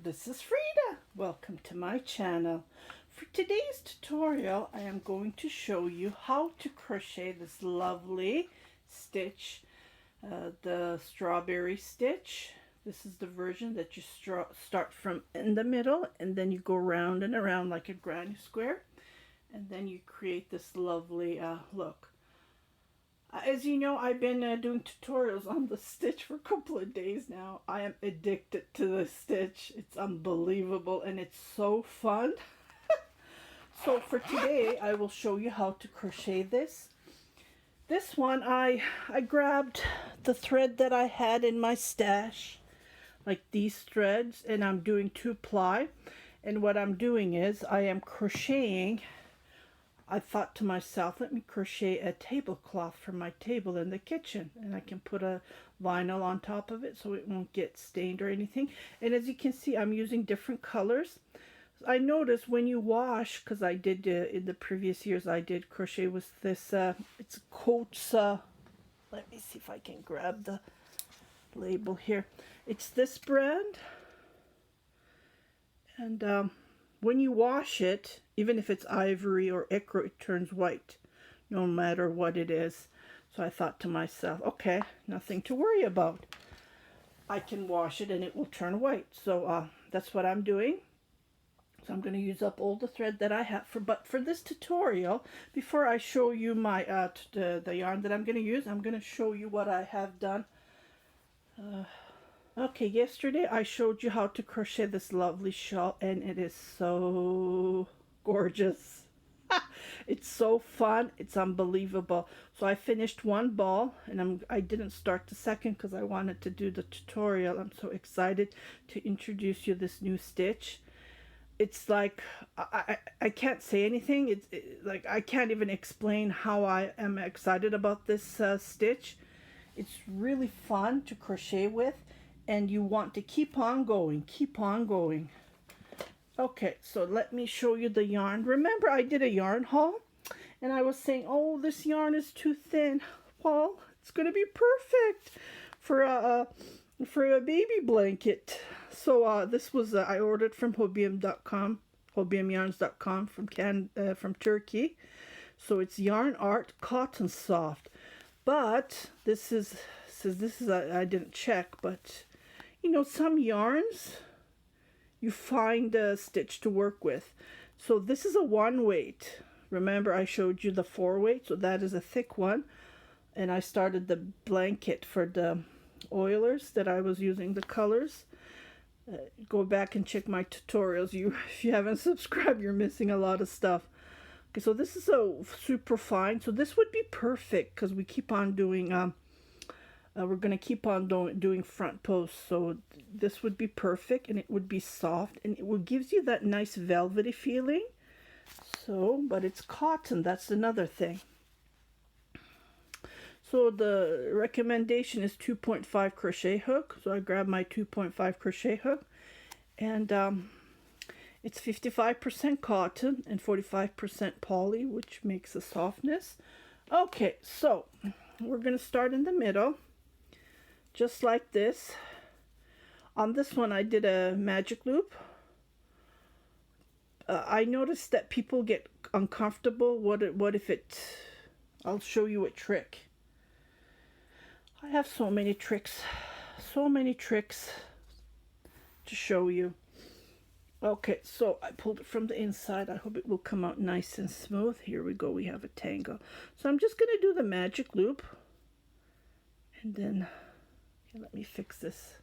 this is Frida. Welcome to my channel. For today's tutorial, I am going to show you how to crochet this lovely stitch, the strawberry stitch. This is the version that you start from in the middle and then you go round and around like a granny square, and then you create this lovely look. As you know, I've been doing tutorials on the stitch for a couple of days now. I am addicted to this stitch. It's unbelievable and it's so fun. So for today, I will show you how to crochet this. This one, I grabbed the thread that I had in my stash, like these threads, and I'm doing 2-ply. And what I'm doing is I am crocheting. I thought to myself, let me crochet a tablecloth for my table in the kitchen, and I can put a vinyl on top of it so it won't get stained or anything. And as you can see, I'm using different colors. I noticed when you wash, because I did in the previous years, I did crochet with this, it's Coats, let me see if I can grab the label here. It's this brand, and when you wash it, even if it's ivory or ichor, it turns white, no matter what it is. So I thought to myself, okay, nothing to worry about. I can wash it and it will turn white. So that's what I'm doing. So I'm going to use up all the thread that I have but for this tutorial, before I show you my the yarn that I'm going to use, I'm going to show you what I have done. Okay, yesterday I showed you how to crochet this lovely shawl, and it is so gorgeous. It's so fun. It's unbelievable. So I finished one ball, and I didn't start the second because I wanted to do the tutorial. I'm so excited to introduce you this new stitch. It's like I can't say anything. It's like I can't even explain how I am excited about this stitch. It's really fun to crochet with, and you want to keep on going, keep on going. Okay, so let me show you the yarn. Remember, I did a yarn haul, and I was saying, oh, this yarn is too thin. Well, it's going to be perfect for a baby blanket. So this was I ordered from hobium.com, hobiumyarns.com from Turkey. So it's Yarn Art Cotton Soft, but this is I didn't check, but you know, some yarns you find a stitch to work with. So this is a 1 weight. Remember, I showed you the 4 weight, so that is a thick one. And I started the blanket for the oilers that I was using the colors. Go back and check my tutorials. If you haven't subscribed, you're missing a lot of stuff. Okay, so this is a super fine. So this would be perfect because we keep on doing we're going to keep on doing front posts, so this would be perfect, and it would be soft, and it will gives you that nice velvety feeling. So, but it's cotton, that's another thing. So the recommendation is 2.5 crochet hook. So I grabbed my 2.5 crochet hook, and it's 55% cotton and 45% poly, which makes a softness. Okay, so we're going to start in the middle. Just like this. On this one, I did a magic loop. I noticed that people get uncomfortable. What if it... I'll show you a trick. I have so many tricks to show you. Okay, so I pulled it from the inside. I hope it will come out nice and smooth. Here we go. We have a tangle. So I'm just going to do the magic loop, and then... let me fix this.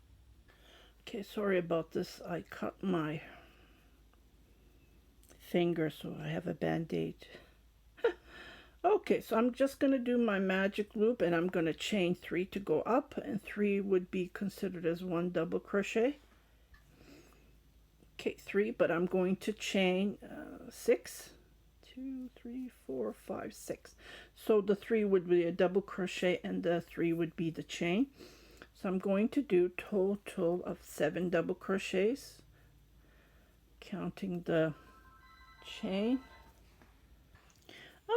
Okay, sorry about this. I cut my finger, so I have a band-aid. Okay, so I'm just going to do my magic loop, and I'm going to chain 3 to go up, and 3 would be considered as 1 double crochet. Okay, 3, but I'm going to chain 6. 2, 3, 4, 5, 6. So the 3 would be a double crochet, and the 3 would be the chain. So I'm going to do total of 7 double crochets, counting the chain.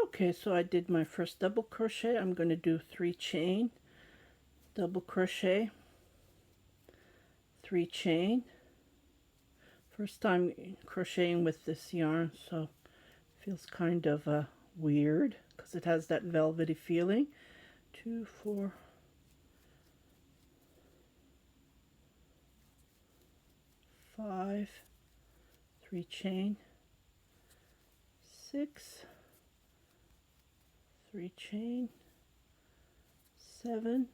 Okay, so I did my first double crochet. I'm going to do 3 chain, double crochet, 3 chain, First time crocheting with this yarn, so it feels kind of weird because it has that velvety feeling. 2, 4, 5, 3 chain, 6, 3 chain, 7,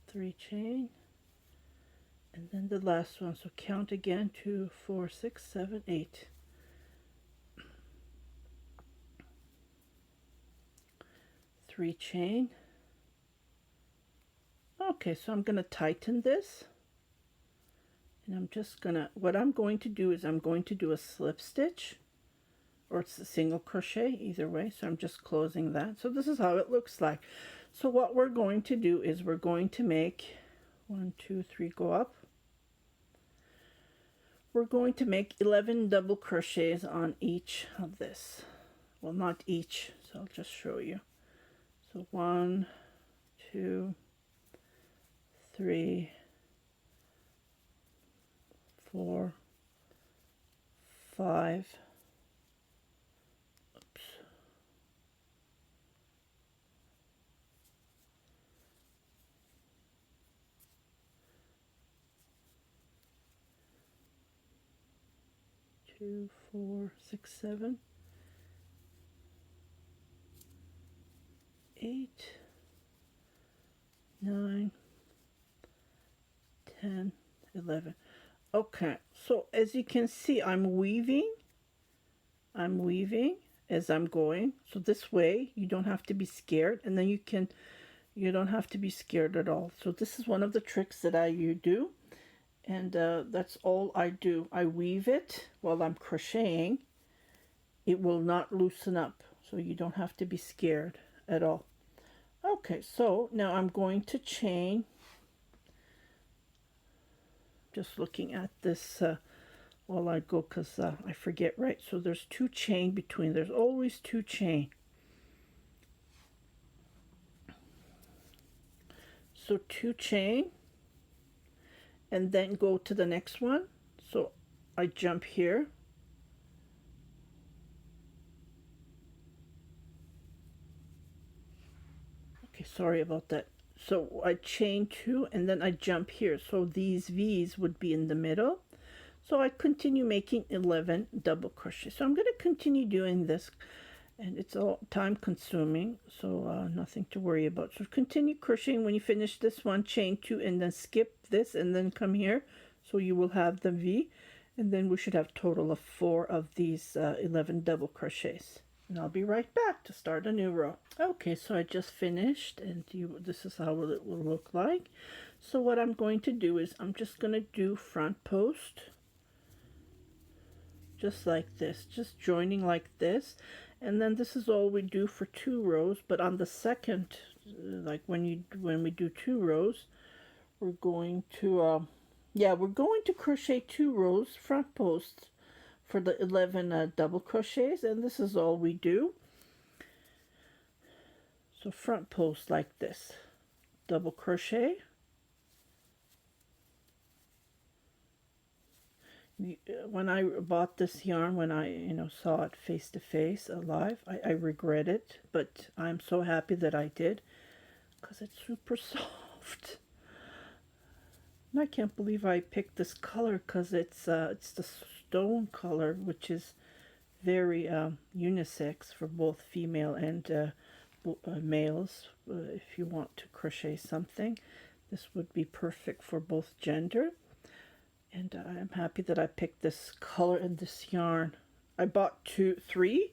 3 chain, and then the last one. So count again: 2, 4, 6, 7, 8. Three chain. Okay, so I'm going to tighten this, and I'm just gonna, what I'm going to do is I'm going to do a slip stitch, or it's a single crochet, either way. So I'm just closing that. So this is how it looks like. So what we're going to do is we're going to make 1, 2, 3, go up. We're going to make 11 double crochets on each of this. Well, not each, so I'll just show you. So 1, 2, 3, 4, 5. Oops. 2, 4, 6, 7, 8, 9, 10, 11. Okay, so as you can see, I'm weaving as I'm going. So this way you don't have to be scared, and then you don't have to be scared at all. So this is one of the tricks that you do, and that's all I do. I weave it while I'm crocheting. It will not loosen up, so you don't have to be scared at all. Okay, so now I'm going to chain. Just looking at this while I go, because I forget, right? So there's 2 chain between. There's always 2 chain. So 2 chain, and then go to the next one. So I jump here. Okay, sorry about that. So I chain 2, and then I jump here. So these V's would be in the middle. So I continue making 11 double crochet. So I'm going to continue doing this, and it's all time consuming, so nothing to worry about. So continue crocheting. When you finish this one, chain 2, and then skip this, and then come here. So you will have the V, and then we should have a total of 4 of these 11 double crochets. And I'll be right back to start a new row. Okay, so I just finished, and this is how it will look like. So what I'm going to do is I'm just going to do front post, just like this, just joining like this. And then this is all we do for 2 rows, but on the second, like when we do 2 rows, we're going to we're going to crochet 2 rows front posts for the 11 double crochets, and this is all we do. So front post like this, double crochet, when I bought this yarn, when I saw it face to face alive, I regret it, but I'm so happy that I did, because it's super soft. And I can't believe I picked this color, because it's the stone color, which is very unisex for both female and males. If you want to crochet something, this would be perfect for both gender. And I'm happy that I picked this color and this yarn. I bought 3,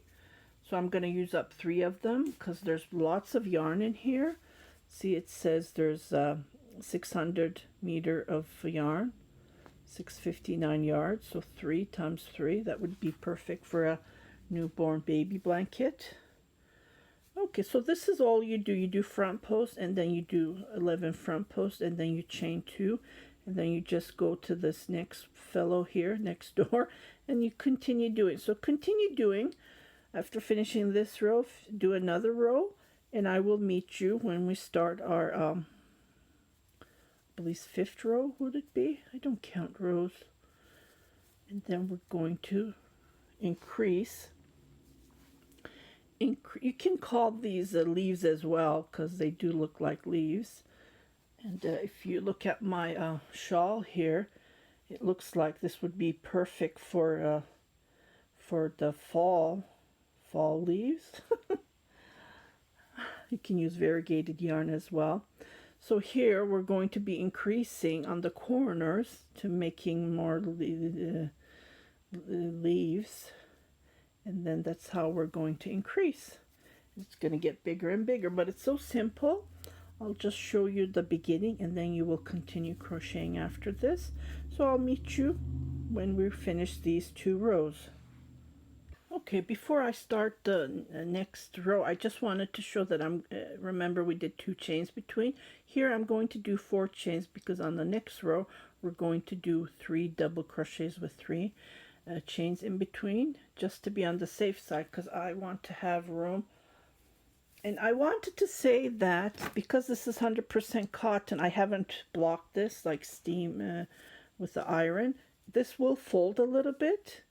so I'm going to use up 3 of them, because there's lots of yarn in here. See, it says there's 600 meter of yarn, 659 yards, so 3 times 3, that would be perfect for a newborn baby blanket. Okay, so this is all you do. You do front post, and then you do 11 front posts, and then you chain 2, and then you just go to this next fellow here next door, and you continue doing. So continue doing. After finishing this row, do another row, and I will meet you when we start our believe fifth row would it be? I don't count rows. And then we're going to increase. You can call these leaves as well because they do look like leaves. And if you look at my shawl here, it looks like this would be perfect for the fall leaves. You can use variegated yarn as well. So here we're going to be increasing on the corners to making more leaves, and then that's how we're going to increase. It's going to get bigger and bigger, but it's so simple. I'll just show you the beginning and then you will continue crocheting after this. So I'll meet you when we finish these 2 rows. Okay, before I start the next row, I just wanted to show that remember we did 2 chains between. Here I'm going to do 4 chains because on the next row we're going to do 3 double crochets with 3 chains in between, just to be on the safe side because I want to have room. And I wanted to say that because this is 100% cotton, I haven't blocked this like steam with the iron. This will fold a little bit,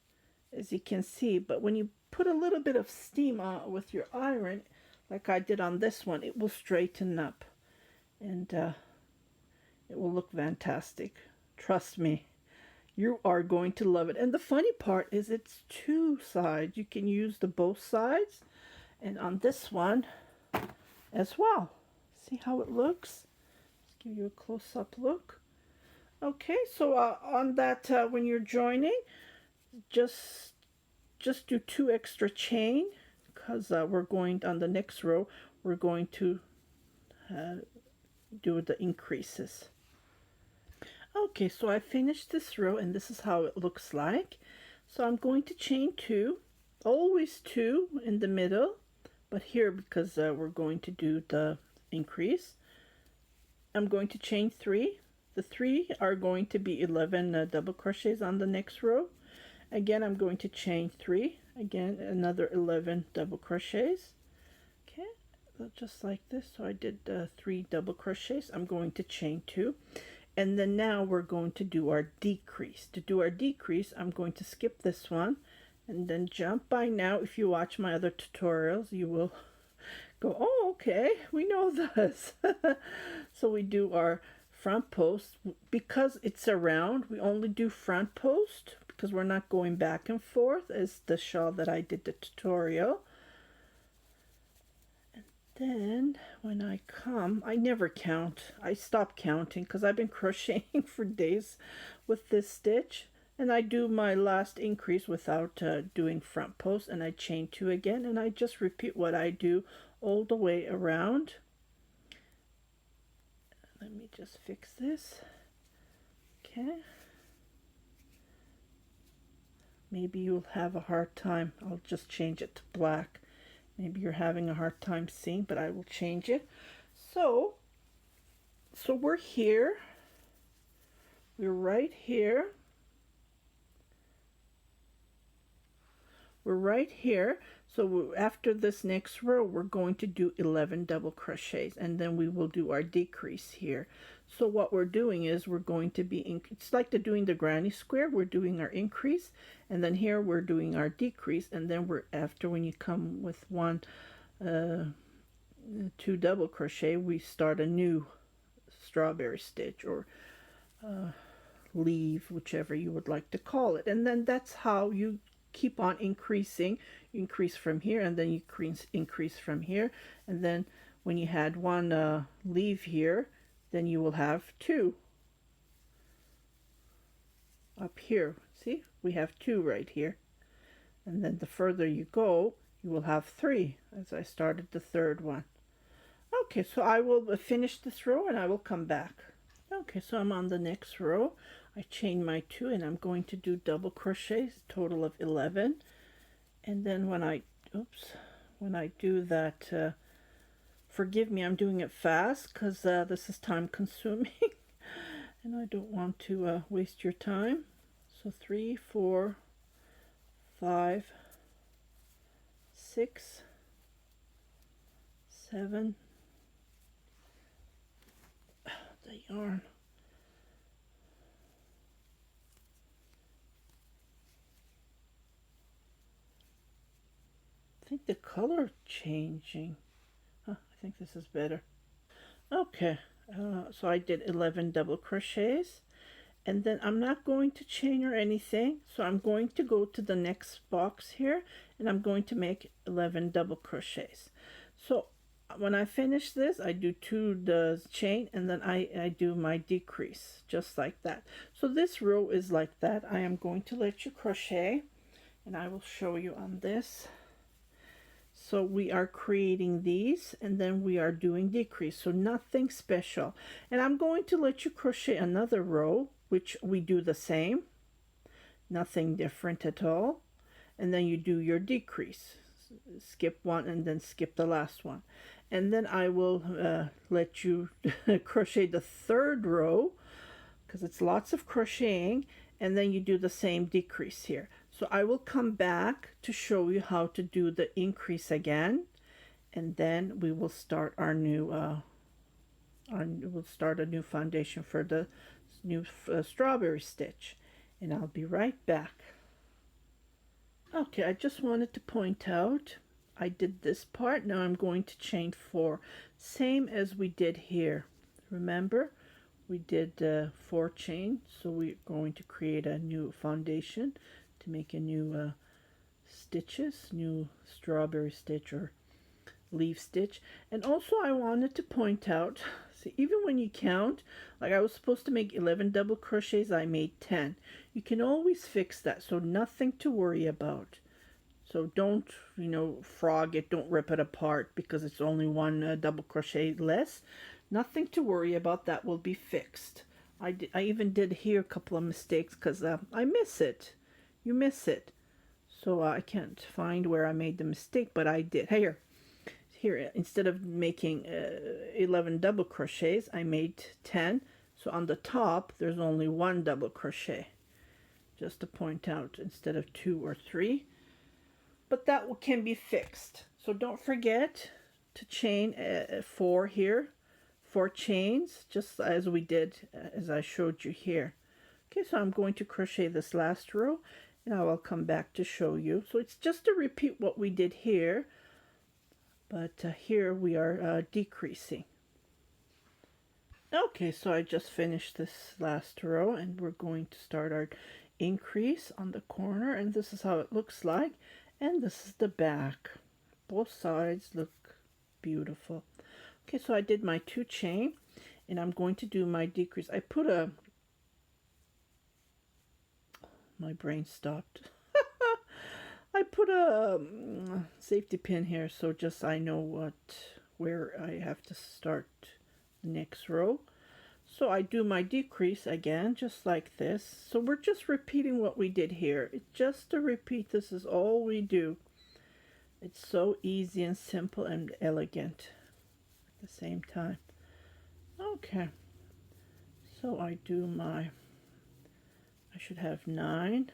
as you can see, but when you put a little bit of steam on with your iron, like I did on this one, it will straighten up and it will look fantastic. Trust me, you are going to love it. And the funny part is it's 2 sides. You can use the both sides, and on this one as well. See how it looks? Let's give you a close-up look. Okay, so on that, when you're joining, just do 2 extra chain because we're going on the next row. We're going to do the increases. Okay, so I finished this row and this is how it looks like. So I'm going to chain 2, always 2 in the middle, but here because we're going to do the increase, I'm going to chain 3. The 3 are going to be 11 double crochets on the next row. Again, I'm going to chain 3. Again, another 11 double crochets. Okay, just like this. So I did 3 double crochets. I'm going to chain 2. And then now we're going to do our decrease. To do our decrease, I'm going to skip this one and then jump. By now, if you watch my other tutorials, you will go, oh, okay, we know this. So we do our front post. Because it's a round, we only do front post because we're not going back and forth as the shawl that I did the tutorial. And then when I come, I never count. I stop counting because I've been crocheting for days with this stitch. And I do my last increase without doing front post, and I chain 2 again, and I just repeat what I do all the way around. Let me just fix this. Okay. Maybe you'll have a hard time. I'll just change it to black. Maybe you're having a hard time seeing, but I will change it. So we're here. We're right here. We're right here. So after this next row, we're going to do 11 double crochets, and then we will do our decrease here. So what we're doing is we're going to be, it's like doing the granny square. We're doing our increase, and then here we're doing our decrease, and then after when you come with 2 double crochet, we start a new strawberry stitch or leaf, whichever you would like to call it. And then that's how you keep on increasing. You increase from here, and then you increase from here, and then when you had 1 leaf here, then you will have 2 up here. See, we have 2 right here, and then the further you go, you will have 3 as I started the 3rd one. Okay, so I will finish this row and I will come back. Okay, so I'm on the next row. I chain my 2 and I'm going to do double crochets, total of 11. And then when I do that, forgive me, I'm doing it fast because this is time consuming and I don't want to waste your time. So 3, 4, 5, 6, 7, the yarn, think the color changing. Huh, I think this is better. Okay, so I did 11 double crochets, and then I'm not going to chain or anything, so I'm going to go to the next box here, and I'm going to make 11 double crochets. So when I finish this, I do 2 the chain, and then I do my decrease just like that. So this row is like that. I am going to let you crochet, and I will show you on this. So we are creating these, and then we are doing decrease, so nothing special. And I'm going to let you crochet another row, which we do the same, nothing different at all. And then you do your decrease, skip one and then skip the last one. And then I will let you crochet the third row, because it's lots of crocheting, and then you do the same decrease here. So I will come back to show you how to do the increase again, and then we will start our new we'll start a new foundation for the new strawberry stitch, and I'll be right back. Okay, I just wanted to point out I did this part. Now I'm going to chain 4, same as we did here. Remember, we did 4 chain, so we're going to create a new foundation to make a new stitches, new strawberry stitch or leaf stitch. And also I wanted to point out, see, even when you count, like I was supposed to make 11 double crochets, I made 10. You can always fix that, so nothing to worry about. So don't, you know, frog it, don't rip it apart because it's only 1 double crochet less. Nothing to worry about, that will be fixed. I even did here a couple of mistakes because I miss it. You miss it. So I can't find where I made the mistake, but I did. Here, instead of making 11 double crochets, I made 10. So on the top, there's only 1 double crochet. Just to point out, instead of 2 or 3. But that can be fixed. So don't forget to chain 4 here. 4 chains, just as we did, as I showed you here. Okay, so I'm going to crochet this last row, and I will come back to show you. So it's just to repeat what we did here, but here we are decreasing. Okay, so I just finished this last row, and we're going to start our increase on the corner, and this is how it looks like, and this is the back. Both sides look beautiful. Okay, so I did my 2 chain, and I'm going to do my decrease. I put a, my brain stopped. I put a safety pin here, so just I know where I have to start the next row. So I do my decrease again, just like this. So we're just repeating what we did here. It's just to repeat, this is all we do. It's so easy and simple and elegant at the same time. Okay, so I do my, I should have 9.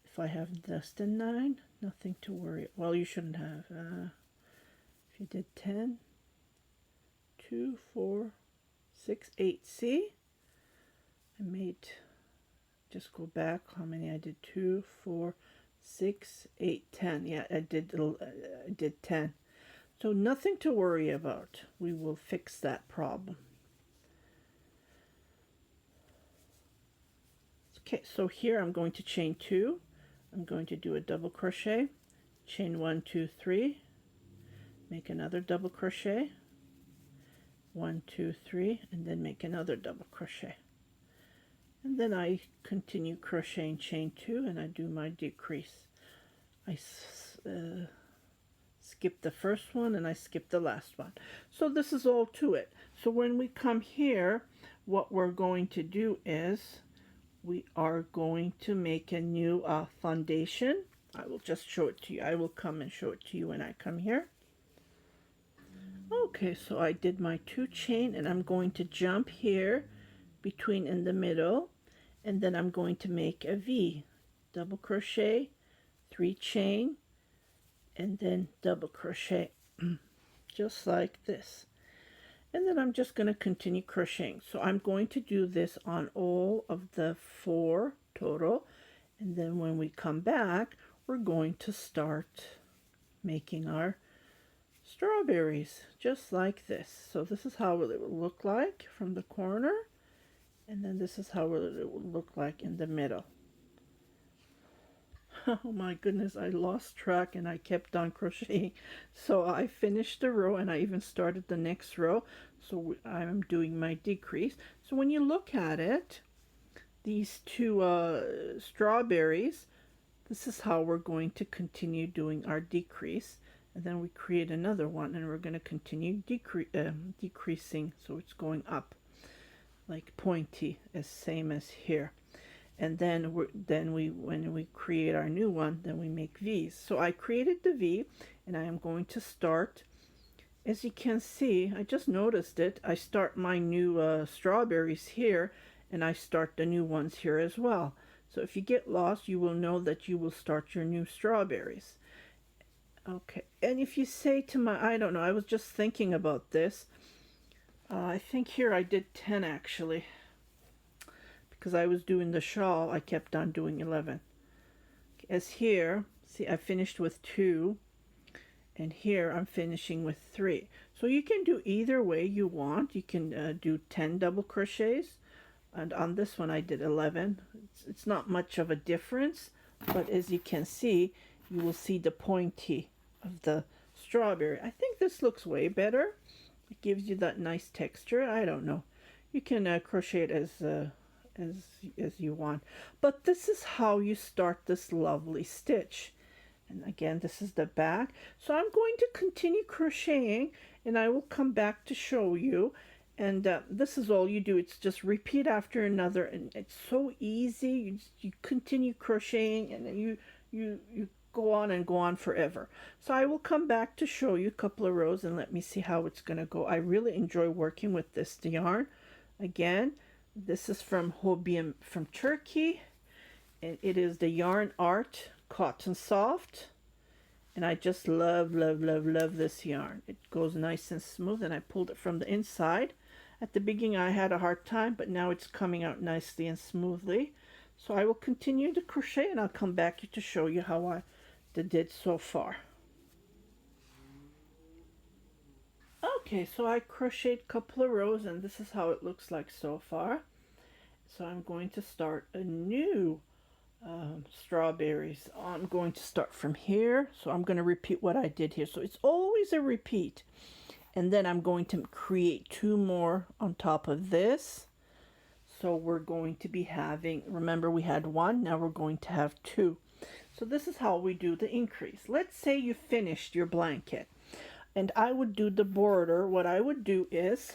If I have less than 9, nothing to worry. Well, you shouldn't have. If you did 10, 2, 4, 6, 8. See? I made, just go back, how many I did? 2, 4, 6, 8, 10. Yeah, I did 10. So nothing to worry about. We will fix that problem. Okay, so here I'm going to chain 2. I'm going to do a double crochet, chain 1, 2, 3, make another double crochet, 1, 2, 3, and then make another double crochet. And then I continue crocheting chain 2, and I do my decrease. I skip the first one and I skip the last one. So this is all to it. So when we come here, what we're going to do is we are going to make a new foundation. I will just show it to you. I will come and show it to you when I come here. Okay, so I did my 2 chain, and I'm going to jump here between in the middle, and then I'm going to make a V, double crochet, 3 chain, and then double crochet just like this. And then I'm just going to continue crocheting. So I'm going to do this on all of the 4 total, and then when we come back, we're going to start making our strawberries just like this. So this is how it will look like from the corner, and then this is how it will look like in the middle. Oh my goodness, I lost track and I kept on crocheting. So I finished the row and I even started the next row. So I'm doing my decrease. So when you look at it, these two strawberries, this is how we're going to continue doing our decrease. And then we create another one and we're going to continue decreasing. So it's going up like pointy, as same as here. And then when we create our new one, then we make V's. So I created the V and I am going to start. As you can see, I just noticed it. I start my new strawberries here and I start the new ones here as well. So if you get lost, you will know that you will start your new strawberries. Okay, and if you say to I don't know, I was just thinking about this. I think here I did 10 actually. Because I was doing the shawl, I kept on doing 11. As here, see, I finished with 2, and here I'm finishing with 3. So you can do either way you want. You can do 10 double crochets, and on this one I did 11. It's not much of a difference, but as you can see, you will see the pointy of the strawberry. I think this looks way better. It gives you that nice texture. I don't know. You can crochet it as you want, but this is how you start this lovely stitch. And again, this is the back. So I'm going to continue crocheting and I will come back to show you. And this is all you do. It's just repeat after another, and it's so easy. You continue crocheting and then you go on and go on forever. So I will come back to show you a couple of rows and let me see how it's going to go. I really enjoy working with this yarn. Again, this is from Hobium from Turkey, and it is the Yarn Art Cotton Soft, and I just love this yarn. It goes nice and smooth, and I pulled it from the inside. At the beginning I had a hard time, but now it's coming out nicely and smoothly. So I will continue to crochet and I'll come back to show you how I did so far. Okay, so I crocheted a couple of rows and this is how it looks like so far. So I'm going to start a new strawberries. I'm going to start from here. So I'm going to repeat what I did here. So it's always a repeat. And then I'm going to create 2 more on top of this. So we're going to be having, remember we had 1, now we're going to have 2. So this is how we do the increase. Let's say you finished your blanket. And I would do the border. What I would do is,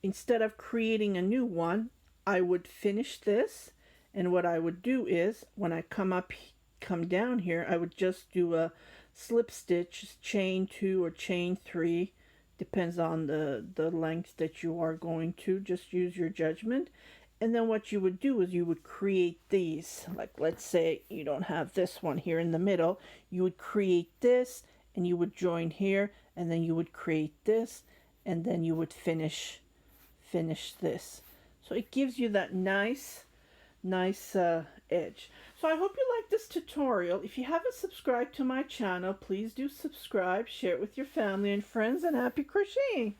instead of creating a new one, I would finish this, and what I would do is when I come down here, I would just do a slip stitch, chain 2 or chain 3, depends on the length that you are going to. Just use your judgment. And then what you would do is you would create these, like let's say you don't have this one here in the middle, you would create this and you would join here, and then you would create this, and then you would finish this. So it gives you that nice edge. So I hope you like this tutorial. If you haven't subscribed to my channel, please do subscribe, share it with your family and friends, and happy crocheting!